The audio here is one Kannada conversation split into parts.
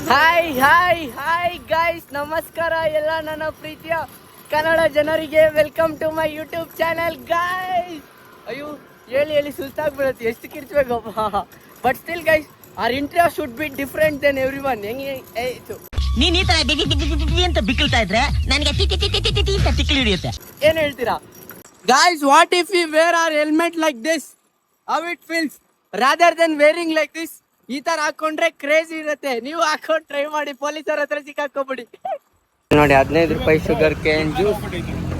ಹಾಯ್ ಹಾಯ್ ಹಾಯ್ ಗೈಸ್, ನಮಸ್ಕಾರ ಎಲ್ಲ ನನ್ನ ಪ್ರೀತಿಯ ಕನ್ನಡ ಜನರಿಗೆ. Welcome to my YouTube channel guys. ಅಯ್ಯೋ ಹೇಳಿ ಸುಸ್ತಾಗ್ಬಿಡುತ್ತೆ, ಎಷ್ಟು ಕಿರ್ಚ್ಬೇಕಪ್ಪ. But still guys, our intro should be different than every one. ಹೆಂಗೆ ನೀನ್ ಈ ತರ ಅಂತ ಬಿಕ್ಕಳ್ತಾ ಇದ್ರೆ ನನಗೆ ತಿಕ್ಕಲಿ ಹಿಡಿಯುತ್ತೆ. ಏನ್ ಹೇಳ್ತೀರಾ guys? What if we where are helmet like this? How it feels rather then varying like this? ಈ ತರ ಹಾಕೊಂಡ್ರೆ ಕ್ರೇಜಿ ಇರುತ್ತೆ. ನೀವು ಹಾಕೊಂಡ್ ಟ್ರೈ ಮಾಡಿ, ಪೊಲೀಸರ ಹತ್ರ ಸಿಕ್ಕಾಕೋಬಿಡಿ. ನೋಡಿ 15 ರೂಪಾಯಿ ಶುಗರ್ ಕೇನ್ ಜ್ಯೂಸ್.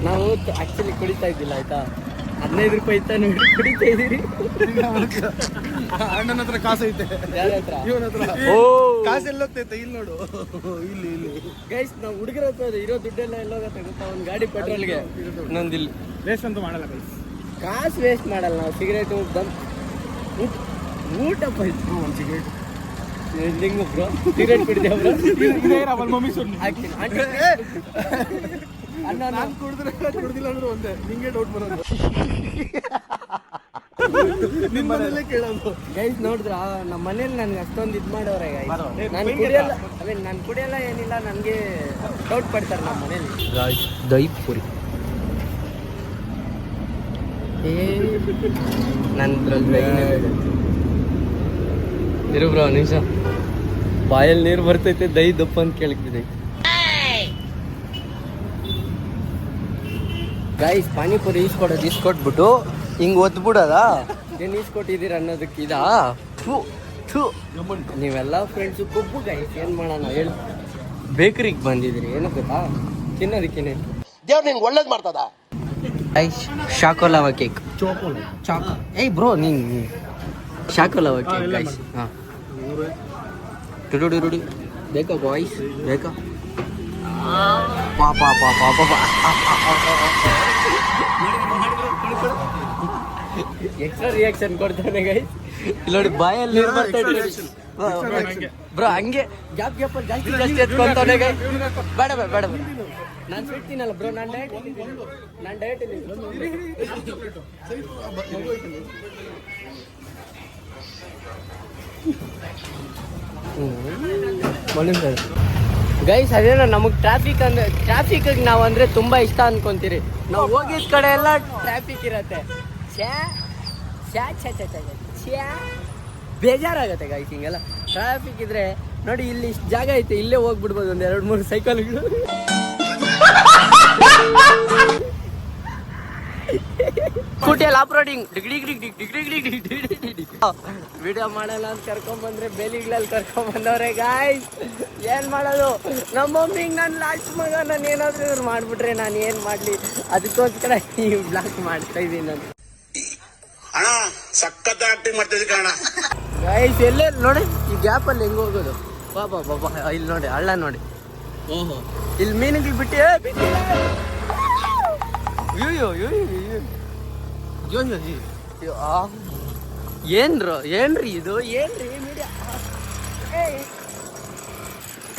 ನಾವು ಆಕ್ಚುಲಿ ಕುಡಿತಾ ಇದ್ದಿಲ್ಲ ಆಯ್ತಾ, 15 ರೂಪಾಯಿ ಇತ್ತ ನೋಡಿ ಕುಡಿತಾ ಇದೀರಿ. ಅಣ್ಣನ ಹತ್ರ ಕಾಸು ಐತೆ, ಯಾರ ಹತ್ರ? ಇವನ ಹತ್ರ. ಓ ಕಾಸು ಎಲ್ಲೋಗ್ತೈತೆ, ಇಲ್ಲಿ ನೋಡು, ಇಲ್ಲಿ ಗೈಸ್, ನಾವು ಹುಡುಗರ ಹತ್ರ ಇರೋ ದುಡ್ಡೆಲ್ಲ ಎಲ್ಲೋಗತ್ತೆ ಗೊತ್ತಾ? ಒಂದು ಗಾಡಿ ಪೆಟ್ರೋಲ್ಗೆ. ಇನ್ನೊಂದಿಲ್ಲ ವೇಸ್ಟ್ ಅಂತೂ ಮಾಡಲ್ಲ ಗೈಸ್, ಕಾಸು ವೇಸ್ಟ್ ಮಾಡಲ್ಲ ನಾವು. ಸಿಗರೇಟ್ ದಮ್ ಊಟಪ್ಪ ಇತ್ತು. ಒಂದು ಸಿಗರೇಟ್ ಹೆಂಗ ಬ್ರೋ ಸಿಗರೇಟ್ ಕುಡಿದ್ಯಾ ಬ್ರೋ? ಅವಳ ಮಮ್ಮಿ ಸುಮ್ಮನೆ ಹಾಕ್ತೀನಿ ಅಣ್ಣ. ನಾನು ಕುಡ್ದಿಲ್ಲ ಅಂದ್ರೆ ಒಂದೇ ನಿಂಗೆ ಡೌಟ್ ಬರೋದು. ನಿಮ್ಮ ಮನೇಲೆ ಕೇಳೋದು. ಗೈಸ್ ನೋಡಿದ್ರ, ನಮ್ಮ ಮನೇಲಿ ನನ್ಗೆ ಅಷ್ಟೊಂದು ಇದು ಮಾಡೋರೆ. ನಾನು ಕುಡಿಯಲ್ಲ, ನಾನು ಕುಡಿಯಲ್ಲ ಏನಿಲ್ಲ, ನನಗೆ ಡೌಟ್ ಪಡ್ತಾರೆ ನಮ್ಮ ಮನೇಲಿ. ದಹಿ ಪುರಿ ಇರು ಬ್ರೋ ನಿಮಿಷ, ಬಾಯಲ್ಲಿ ನೀರು ಬರ್ತೈತೆ, ದಹಿ ದಪ್ಪ ಅಂತ ಕೇಳ್ತಿದೆ. ಗೈಸ್, ಪಾನಿಪುರಿ ಇಸ್ಕೊಟ್ಬಿಟ್ಟು ಹಿಂಗ್ ಒದ್ಬಿಡೋದ? ಏನ್ ಇಸ್ಕೊಟ್ಟಿದ್ದೀರ ಅನ್ನೋದಕ್ಕೆ ಇದಾ? ನೀವೆಲ್ಲ ಫ್ರೆಂಡ್ಸು ಕೊಬ್ಬು ಗೈಸ್, ಏನ್ ಮಾಡೋಣ ಹೇಳಿ. ಬೇಕರಿಗೆ ಬಂದಿದ್ದೀರಿ, ಏನು ಗೊತ್ತಾ ತಿನ್ನೋದಕ್ಕೇನೆ. ದೇವ್ರು ನಿನ್ಗೆ ಒಳ್ಳೇದು ಮಾಡ್ತದ. Guys, ಶಾಕೋಲವ cake. ಚಾಕೋ ಏಯ್ ಬ್ರೋ, ನೀನ್ ಶಾಕೋಲವ ಕೇಕ್ ಗೈಸ್. ಹಾಂ, ರುಡಿ ಬೇಕಾ ಬಾಯ್ಸ್? ಬೇಕಾ? ಪಾಪ ಎಕ್ಸ್ಟ್ರಾ ರಿಯಾಕ್ಷನ್ ಕೊಡ್ತಾನೆ ಗೈಸ್. ಇಲ್ಲಿ ನೋಡಿ, ಬಾಯಲ್ಲಿ ನೀರು ಬರ್ತಾಯಿದೆ ಬ್ರೋ. ಹಂಗೆ ಗ್ಯಾಪ್ ಜಾಸ್ತಿ ಎತ್ಕೊಂತಾನೆ ಗೈಸ್. ಬೇಡ ನಾನು ಬಿಡ್ತೀನಲ್ಲ ಬ್ರೋ, ನಾನು ಡಯಟ್ ಇಲ್ಲಿ. ಗೈಸ್, ಅದೇನೋ ನಮಗೆ ಟ್ರಾಫಿಕ್ಗೆ ನಾವು ಅಂದರೆ ತುಂಬ ಇಷ್ಟ ಅನ್ಕೊಂತೀರಿ. ನಾವು ಹೋಗಿದ ಕಡೆ ಎಲ್ಲ ಟ್ರಾಫಿಕ್ ಇರತ್ತೆ. ಬೇಜಾರಾಗತ್ತೆ ಗೈಸ್ ಹಿಂಗೆಲ್ಲ ಟ್ರಾಫಿಕ್ ಇದ್ರೆ. ನೋಡಿ, ಇಲ್ಲಿ ಇಷ್ಟು ಜಾಗ ಐತೆ, ಇಲ್ಲೇ ಹೋಗ್ಬಿಡ್ಬೋದು ಒಂದು 2-3 ಸೈಕಲ್ಗಳು. ಸ್ಕೂಟಿಯಲ್ಲಿ ಆಫ್ ರೋಡಿಂಗ್ ಡಿಗ್ರಿ ವಿಡಿಯೋ ಮಾಡಲ್ಲ ಅಂತ ಕರ್ಕೊಂಡ್ಬಂದ್ರೆ ಬೇಲಿಗಳಲ್ಲಿ ಕರ್ಕೊಂಡ್ಬಂದವ್ರೆ ಗಾಯ್ಸ್. ಏನ್ ಮಾಡೋದು? ನಮ್ಮ ಮಮ್ಮಿಗೆ ನಾನು ಲಾಸ್ಟ್ ಮಗ, ನಾನು ಏನಾದ್ರೂ ಇವ್ರು ಮಾಡ್ಬಿಟ್ರೆ ನಾನು ಏನ್ ಮಾಡ್ಲಿ? ಅದಕ್ಕೋಸ್ಕರ ಈ ಬ್ಲಾಕ್ ಮಾಡ್ತಾ ಇದೀನಿ ನಾನು. ಸಖತ್ ಆಕ್ಟಿಂಗ್ ಮಾಡ್ತಿದ್ದೆ ಕಣ ಗೈಸ್. ಎಲ್ಲೇ ನೋಡಿ, ಈ ಗ್ಯಾಪಲ್ಲಿ ಹೆಂಗ್ ಹೋಗೋದು? ಬಾಬಾ ಇಲ್ಲಿ ನೋಡಿ, ಹಳ್ಳ ನೋಡಿ. ಓಹೋ, ಇಲ್ಲಿ ಮೀನುಗಳು ಬಿಟ್ಟು ಏನ್ರಿ ಇದು? ಮೀಡಿಯಾ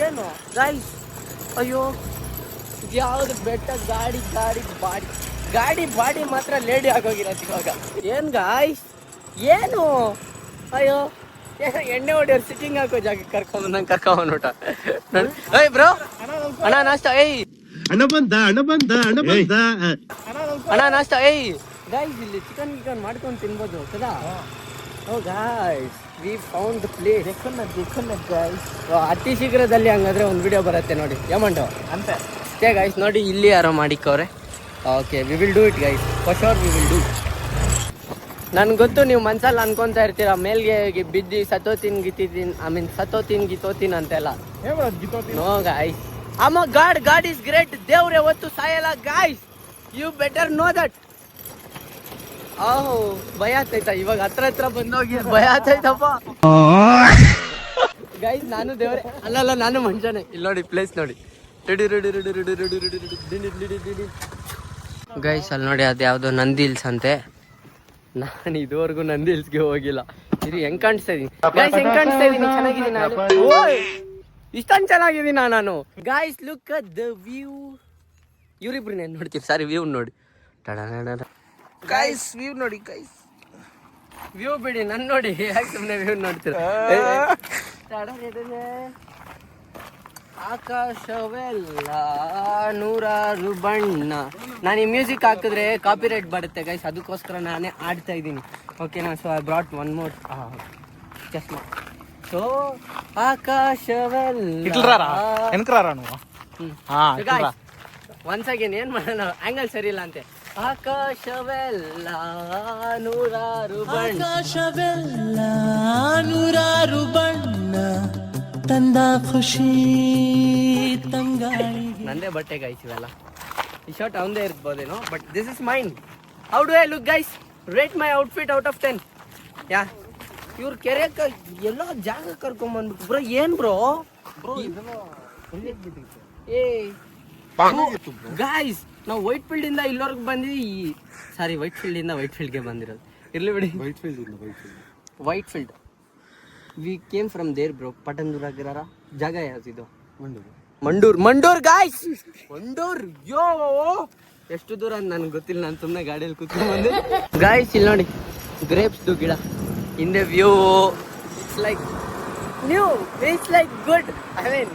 ಏನು ಗೈಸ್? ಅಯ್ಯೋ, ಇದ್ಯಾವ್ದು ಬೆಟ್ಟ? ಗಾಡಿ ಬಾಡಿ ಮಾತ್ರ ಲೇಡಿ ಆಗೋಗಿರತ್ತೆ ಇವಾಗ. ಏನ್ ಗಾಯ್ಸ್, ಏನು? ಅಯ್ಯೋ, ಎಣ್ಣೆ ಹೊಡಿಯೋರು ಸಿಟ್ಟಿಂಗ್ ಹಾಕೋ ಜಾಗ ಕರ್ಕೊಂಬಂದ್ಬಿಟ್ಟ. ಏಯ್ ಬ್ರೋ, ಅಣ್ಣ ನಾಷ್ಟ. ಅಣ್ಣ ಬಂದ ಅಣ್ಣ ನಾಷ್ಟ. ಗೈಸ್, ಇಲ್ಲಿ ಚಿಕನ್ ಮಾಡ್ಕೊಂಡು ತಿನ್ಬೋದು ಸದಾ. Oh guys, we found the place. Guys, ಅತಿ ಶೀಘ್ರದಲ್ಲಿ ಹಂಗಾದ್ರೆ ಒಂದು ವಿಡಿಯೋ ಬರುತ್ತೆ ನೋಡಿ, ಯಮಂಡು ಅಂತ. ಅಷ್ಟೇ ಗೈಸ್, ನೋಡಿ ಇಲ್ಲಿ ಯಾರೋ ಮಾಡಿಕ್ಕವ್ರೆ. Okay, we will do it guys, for sure we will do. ನನ್ಗೆ ಗೊತ್ತು, ನೀವು ಮನ್ಸಲ್ಲಿ ಅನ್ಕೊಂತಾ ಇರ್ತೀರಾ ಮೇಲ್ಗೆ ಬಿದ್ದು ಸತ್ತೋತೀನಿ ಗಿತ್ತೋತೀನಿ ಅಂತೆಲ್ಲ. No guys, God is great. ದೇವ್ರೆ ಹೊತ್ತು ಸಾಯಲ್ಲ guys, you better know that. ಭಯ ಆಗ್ತೈತಾ ಇವಾಗ? ಹತ್ರ ಬಂದೋಗಿ ಭಯ ಆಗ್ತೈತಪ್ಪ ಗೈಸ್. ನಾನು ದೇವ್ರೆ ಅಲ್ಲ, ನಾನು ಮನುಷ್ಯನೇ. ಇಲ್ಲಿ ನೋಡಿ, ಪ್ಲೇಸ್ ನೋಡಿ. ಗೈಸ್, ಅಲ್ಲಿ ನೋಡಿ, ಅದು ಯಾವುದೋ ನಂದಿ ಹಿಲ್ಸ್ ಅಂತೆ. ನಾನು ಇದುವರೆಗೂ ನಂದಿ ಹಿಲ್ಸ್ಗೆ ಹೋಗಿಲ್ಲ. ಇದು ಹೆಂಗ್ ಕಾಣಿಸ್ತಾ ಇದೀನಿ ಗೈಸ್? ಚೆನ್ನಾಗಿದ್ದೀನಿ ಇಷ್ಟೊಂದು ಚೆನ್ನಾಗಿದ್ದೀನ ನಾನು guys. Look at the view. ಇವ್ರಿಬ್ರನ್ನ ನೋಡ್ತೀರಿ, ಸಾರಿ ವ್ಯೂ ನೋಡಿ. ಗೈಸ್, ವ್ಯೂ ನೋಡಿ ಗೈಸ್. ವ್ಯೂ ಬಿಡಿ, ನನ್ ನೋಡಿ ಯಾಕೆ ಸುಮ್ಮನೆ ವ್ಯೂ ನೋಡ್ತೀರ? ಆಕಾಶವೆಲ್ಲ ನೂರಾರು ಬಣ್ಣ. ನಾನು ಈ ಮ್ಯೂಸಿಕ್ ಹಾಕಿದ್ರೆ ಕಾಪಿರೈಟ್ ಬರುತ್ತೆ ಗೈಸ್, ಅದಕ್ಕೋಸ್ಕರ ನಾನೇ ಆಡ್ತಾ ಇದ್ದೀನಿ. ಓಕೆನಾ? So I brought one more chashma. So ಆಕಾಶವೆಲ್ಲ ಒನ್ಸ್ ಅಗೇನ್ ಏನ್ ಮಾಡೋಣ, ಆಂಗಲ್ ಸರಿ ಇಲ್ಲ ಅಂತೆ. ಆಕಾಶವೆಲ್ಲ ನೂರಾರು ಬಣ್ಣ, ಆಕಾಶವೆಲ್ಲ ನೂರಾರು ಬಣ್ಣ ತಂದ ಖುಷಿ ತಂಗಾಳಿ. ನಂದೇ ಬಟ್ಟೆ ಗೈಸ್ ಇವೆಲ್ಲ. ಈ ಶರ್ಟ್ ಅವಂದೇ ಇರ್ಬೋದೇನೋ, but this is mine. How do I look guys? Rate my outfit out of 10. ಯಾ ಇವ್ರು ಕೆರೆಯಕ್ಕ ಎಲ್ಲ ಜಾಗ ಕರ್ಕೊಂಬಂದ್ಬಿಟ್ಟು ಬ್ರೋ. ಏನ್ ಬ್ರೋ ಏ ಗಾಯ್ಸ್, ನಾವು ವೈಟ್ ಫೀಲ್ಡ್ ಇಂದ ಇಲ್ಲವರೆಗೆ ಬಂದಿದ್ವಿ. ಸಾರಿ, ವೈಟ್ ಫೀಲ್ಡ್ ಇಂದ ವೈಟ್ ಫೀಲ್ಡ್ಗೆ ಬಂದಿರೋದು. ಇರ್ಲಿ ಬಿಡಿ. Whitefield we came from there bro. ಪಟಂದೂರಾಗಿರಾರ ಜಾಗ ಯಾವ್ದಿದು? ಮಂಡೂರ್ ಗಾಯ್ಸ್, ಮಂಡೂರ್. ಯೋ ಎಷ್ಟು ದೂರ ಅಂತ ನನ್ಗೆ ಗೊತ್ತಿಲ್ಲ, ನಾನು ಸುಮ್ಮನೆ ಗಾಡಿಯಲ್ಲಿ ಕೂತ್ಕೊಂಡು ಬಂದೆ. ಗಾಯ್ಸ್ ಇಲ್ಲಿ ನೋಡಿ, ಗ್ರೇಪ್ಸ್ದು ಗಿಡ. ಹಿಂದೆ view it's like new, it's like good. I mean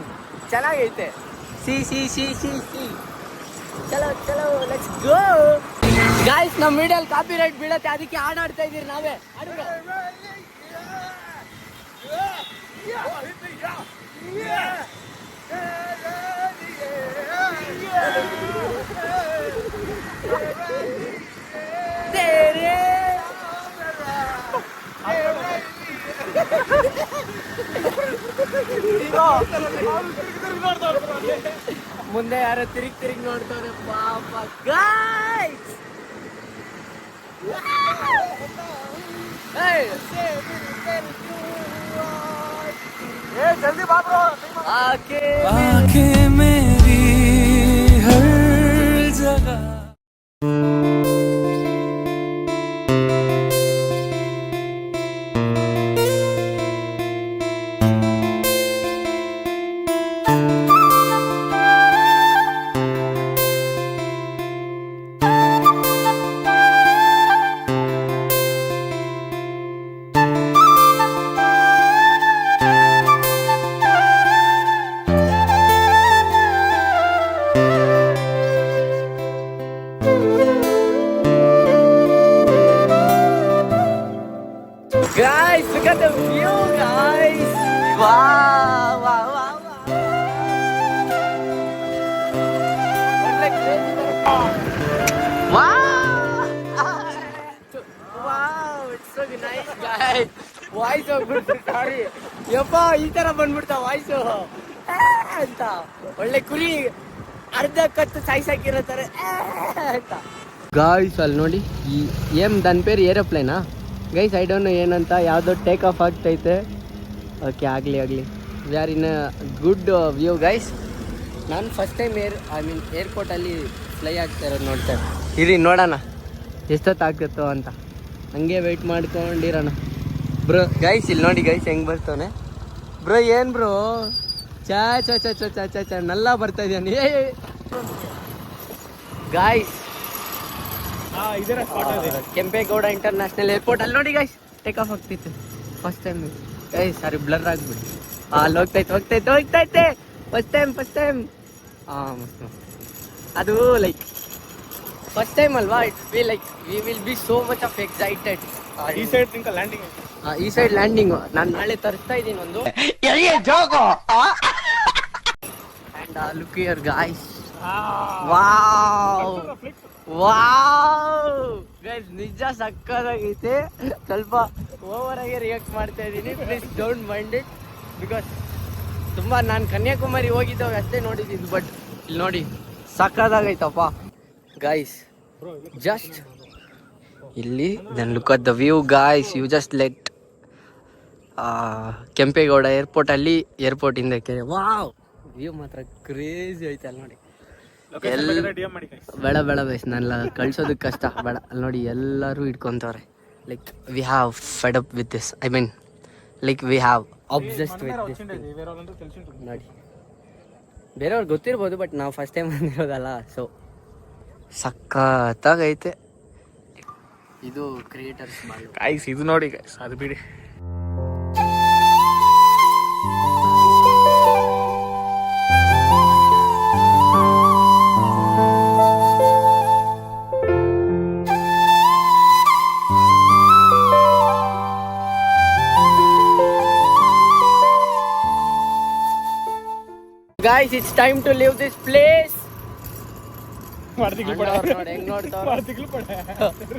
ಚೆನ್ನಾಗೈತೆ. ಸಿ ಚಲೋ ಲೆಟ್ಸ್ ಗೋ ಗಾಯ್ಸ್. ನಮ್ಮ ವಿಡಿಯೋಲಿ ಕಾಪಿ ರೈಟ್ ಬೀಳತ್ತೆ, ಅದಕ್ಕೆ ಹಾಡಾಡ್ತಾ ಇದೀರಿ ನಾವೇ. ಮುಂದೆ ಯಾರೋ ತಿರುಗಿ ನೋಡ್ತಾರೆ ಪಾಪ ಗಾಯ್ಸ್. ಜಲ್ದಿ ಬಾಬ್ರೋ. आके मेरी हर जगह Guys, look at the view, guys. Wow. Like crazy. Wow, it's so nice, guys. Voice so good, sorry. ಯಪ್ಪ ಈ ತರ ಬಂದ್ಬಿಡ್ತಾ ವಾಯ್ಸು ಅಂತ. ಒಳ್ಳೆ ಕುರಿ ಅರ್ಧ ಕತ್ತು ಸಾಯಿಸಾಕಿರೋ ತರ ಅಂತ. ಗಾಯ್ಸ್ ಅಲ್ಲಿ ನೋಡಿ, ನನ್ನ ಪೇರು ಏರೋಪ್ಲೇನಾ ಗೈಸ್? ಐ ಡೋಂಟ್ ನೋ ಏನಂತ. ಯಾವುದೋ ಟೇಕ್ ಆಫ್ ಆಗ್ತೈತೆ. ಓಕೆ, ಆಗಲಿ we are in a good view guys. ನಾನು ಫಸ್ಟ್ ಟೈಮ್ ಏರ್ಪೋರ್ಟಲ್ಲಿ ಫ್ಲೈ ಆಗ್ತಾ ಇರೋದು ನೋಡ್ತಾ ಇರಿ. ನೋಡೋಣ ಎಷ್ಟೊತ್ತು ಆಗ್ತಿತ್ತೋ ಅಂತ, ಹಂಗೆ ವೆಯ್ಟ್ ಮಾಡ್ಕೊಂಡಿರೋಣ ಬ್ರೋ. ಗೈಸ್ ಇಲ್ಲಿ ನೋಡಿ ಗೈಸ್ ಹೆಂಗೆ ಬರ್ತವನೆ ಬ್ರೋ. ಏನು ಬ್ರೋ ಚ ನಲ್ಲ ಬರ್ತಾ ಇದ್ದಾನೆ ಗಾಯ್ಸ್. ಕೆಂಪೇಗೌಡ ಇಂಟರ್ನ್ಯಾಷನಲ್ ಏರ್ಪೋರ್ಟ್ ಅಲ್ಲಿ ನೋಡಿ ಗೈಸ್ ಟೇಕ್ ಆಫ್ ಆಗ್ತಿತ್ತು ಫಸ್ಟ್ ಟೈಮ್ ಗೈಸ್. ಸಾರಿ ಬ್ಲರ್ ಆಗ್ಬಿಟ್ಟು ಅಲ್ಲಿ ಹೋಗ್ತೈತೆ ಫಸ್ಟ್ ಟೈಮ್. ಮಸ್ತ್ ಅದು ಲೈಕ್ ಫಸ್ಟ್ ಟೈಮ್ ಅಲ್ವಾ, it we will be so much of excited. ಈ ಸೈಡ್ ಲ್ಯಾಂಡಿಂಗ್ ನಾನು ನಾಳೆ ತರಿಸ್ತಾ ಇದ್ದೀನಿ ಒಂದು. And look here guys. Wow guys, ನಿಜ ಸಕ್ಕತ್ತಾಗೈತೆ. ಸ್ವಲ್ಪ ಓವರ್ ಆಗಿ ರಿಯಾಕ್ಟ್ ಮಾಡ್ತಾ ಇದ್ದೀನಿ, please don't mind it. Because ತುಂಬ ನಾನು ಕನ್ಯಾಕುಮಾರಿ ಹೋಗಿದ್ದವಾಗ ಅಷ್ಟೇ ನೋಡಿದ್ದೀನಿ, ಬಟ್ ಇಲ್ಲಿ ನೋಡಿ ಸಕ್ಕತ್ತಾಗೈತಪ್ಪ ಗೈಸ್. ಜಸ್ಟ್ ಇಲ್ಲಿ then look at the view guys. You just let Kempegowda ಏರ್ಪೋರ್ಟಿಂದ ಕೆರೆ. ವಾವ್, ವ್ಯೂ ಮಾತ್ರ ಕ್ರೇಜಿ ಐತೆ ಅಲ್ಲಿ ನೋಡಿ. ಬೇಡ ಬೈಸ್, ನಾನೆಲ್ಲ ಕಳ್ಸೋದಕ್ಕೆ ಕಷ್ಟ ಬೇಡ. ಅಲ್ಲಿ ನೋಡಿ ಎಲ್ಲರೂ ಇಟ್ಕೊಂತವ್ರೆ. Like we have fed up with this. I mean like we have obsessed with this ನೋಡಿ. ಬೇರೆಯವ್ರಿಗೆ ಗೊತ್ತಿರ್ಬೋದು, ಬಟ್ ನಾವು ಫಸ್ಟ್ ಟೈಮ್ ಬಂದಿರೋದಲ್ಲ, ಸೊ ಸಕ್ಕತ್ತಾಗೈತೆ. ಇದು ಕ್ರಿಯೇಟರ್ಸ್ ಮಾಡಿ ಗೈಸ್, ಇದು ನೋಡಿ ಗೈಸ್, ಅದು ಬಿಡಿ. Guys, it's time to leave this place. ನೋಡಿ ಹೆಂಗ್ ನೋಡ್ತಾವ್ರ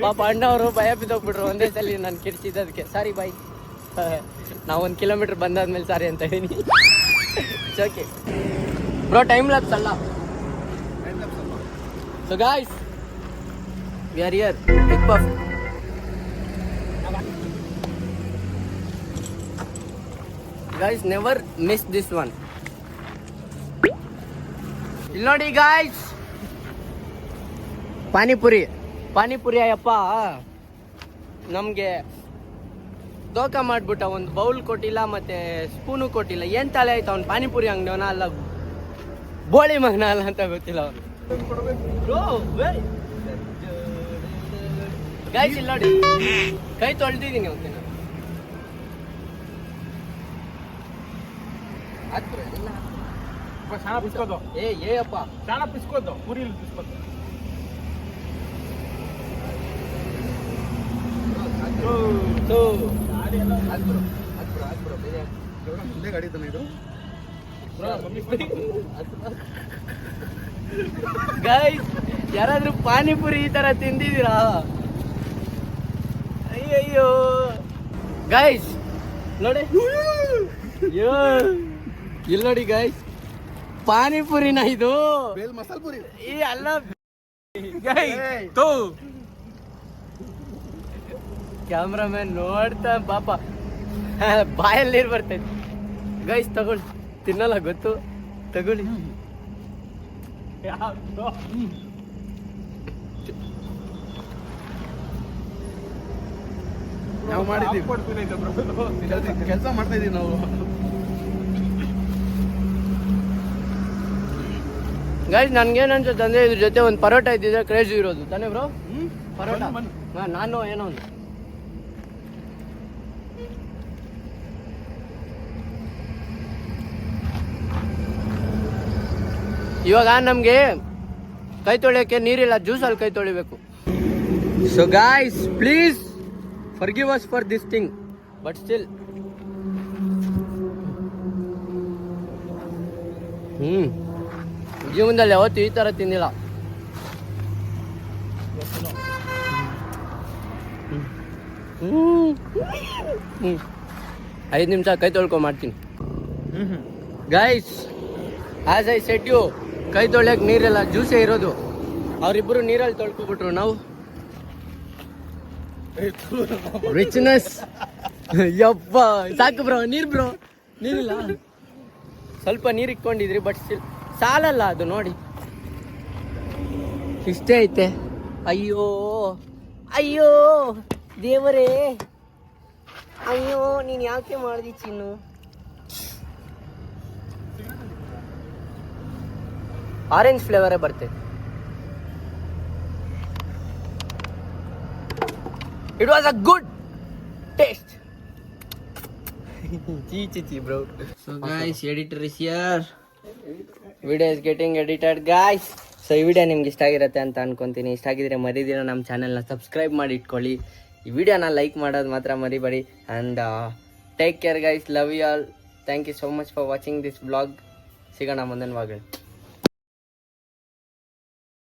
ಪಾಪ ಅಣ್ಣವರು ಭಯ ಬಿದ್ದೋಗ್ಬಿಟ್ರು ಒಂದೇ ಸಲ ನಾನು ಕಿರ್ಚಿದ್ದದಕ್ಕೆ. ಸಾರಿ ಬಾಯ್, ನಾವು 1 ಕಿಲೋಮೀಟರ್ ಬಂದಾದ್ಮೇಲೆ ಸಾರಿ ಅಂತ ಇದೀನಿ. ಓಕೆ ಬ್ರೋ, ಟೈಮ್ ಲ್ಯಾಪ್ಸ್ ಅಲ್ಲ. So guys, we are here big puff. Guys, never miss this one. ಇಲ್ಲಿ ನೋಡಿ ಗಾಯ್ಸ್, ಪಾನಿಪುರಿ ಅಯ್ಯಪ್ಪ ನಮಗೆ ದೋಖ ಮಾಡ್ಬಿಟ್ಟ. ಒಂದು ಬೌಲ್ ಕೊಟ್ಟಿಲ್ಲ ಮತ್ತೆ ಸ್ಪೂನು ಕೊಟ್ಟಿಲ್ಲ. ಏನ್ ತಲೆ ಆಯ್ತು ಅವ್ನು ಪಾನಿಪುರಿ ಅಂಗಡಿಯವನ ಅಲ್ಲ ಬೋಳಿ ಮಗನ ಅಲ್ಲ ಅಂತ ಗೊತ್ತಿಲ್ಲ ಅವ್ನು. ಗಾಯ್ಸ್, ಇಲ್ಲಿ ನೋಡಿ, ಕೈ ತೊಳ್ದಿದ್ದೀನಿ ಅವತ್ತಿನ. ಏ ಅಪ್ಪ ಶಾಣ ಪಿಸ್ಕೋದು ಪೂರಿ ಪಿಸ್ಕೋದು. ಮುಂದೆ ಗಾಡಿ ತಾನೆ ಇದು. ಗೈಸ್, ಯಾರಾದ್ರೂ ಪಾನಿಪುರಿ ಈ ತರ ತಿಂದಿದ್ದೀರಾ? ಅಯ್ಯಯ್ಯೋ ಗೈಸ್, ನೋಡಿ ಇಲ್ಲಿ ನೋಡಿ ಗೈಸ್, ಪಾನಿಪುರಿನ ಇದು? ಬೇಲ್ ಮಸಾಲ ಪುರಿ ಈ ಅಲ್ಲ ಕ್ಯಾಮ್ರಾಮನ್ ನೋಡ್ತಾ ಪಾಪ ಬಾಯಲ್ಲಿ ನೀರು ಬರ್ತೈತಿ. ಗೈಸ್ ತಗೊಳ್ಳಿ, ತಿನ್ನಲ್ಲ ಗೊತ್ತು, ತಗೊಳ್ಳಿ. ನಾವು ಮಾಡಿದ್ದೀವಿ, ಕೆಲಸ ಮಾಡ್ತಾ ಇದೀವಿ ನಾವು. ಗೈಸ್, ನನ್ಗೇನು ಅನ್ಸುತ್ತೆ ಅಂದ್ರೆ ಇದ್ರ ಜೊತೆ ಒಂದು ಪರೋಟ ಇದ್ದಿದ್ರೆ ಕ್ರೇಜಿ ಇರೋದು ತಾನೇ ಬ್ರೋ? ಪರೋಟ ನಾನು ಏನೋ ಒಂದು ಇವಾಗ ನಮಗೆ ಕೈ ತೊಳೆಯೋಕ್ಕೆ ನೀರಿಲ್ಲ, ಜ್ಯೂಸಲ್ಲಿ ಕೈ ತೊಳಿಬೇಕು. So guys, please forgive us for this thing, but still ಜೀವನದಲ್ಲಿ ಯಾವತ್ತು ಈ ಥರ ತಿಂದಿಲ್ಲ. 5 ನಿಮಿಷ ಕೈ ತೊಳ್ಕೊ ಮಾಡ್ತೀನಿ. Guys, as I said you, ಕೈ ತೊಳ್ಯಕ್ಕೆ ನೀರಿಲ್ಲ, ಜ್ಯೂಸೇ ಇರೋದು. ಅವರಿಬ್ಬರು ನೀರಲ್ಲಿ ತೊಳ್ಕೊಬಿಟ್ರು. ನಾವು ರಿಚ್ನೆಸ್. ಯಪ್ಪ ಸಾಕು ಬ್ರೋ, ನೀರಿಲ್ಲ. ಸ್ವಲ್ಪ ನೀರು ಇಟ್ಕೊಂಡಿದ್ರಿ, ಬಟ್ ಸ್ಟಿಲ್ ಸಾಲಲ್ಲ ಅದು. ನೋಡಿ ಇಷ್ಟೇ ಐತೆ. ಅಯ್ಯೋ ದೇವರೇ, ಅಯ್ಯೋ ನೀನು ಯಾಕೆ ಮಾಡ್ದಿ ಚಿನ್ನು? ಆರೆಂಜ್ ಫ್ಲೇವರೇ ಬರ್ತೈತೆ. It was a good taste. ಚೀ bro. So guys, editor is here. Video is getting edited guys. So ಈ ವಿಡಿಯೋ ನಿಮ್ಗೆ ಇಷ್ಟ ಆಗಿರುತ್ತೆ ಅಂತ ಅನ್ಕೊಂತೀನಿ. ಇಷ್ಟ ಆಗಿದ್ರೆ ಮರಿದಿರ ನಮ್ಮ ಚಾನೆಲ್ನ ಸಬ್ಸ್ಕ್ರೈಬ್ ಮಾಡಿ ಇಟ್ಕೊಳ್ಳಿ. ಈ ವಿಡಿಯೋನ ಲೈಕ್ ಮಾಡೋದು ಮಾತ್ರ ಮರಿಬೇಡಿ. And take care guys, love you all. Thank you so much for watching this blog. ಸಿಗೋಣ ಮುಂದಿನ ಭಾಗದಲ್ಲಿ.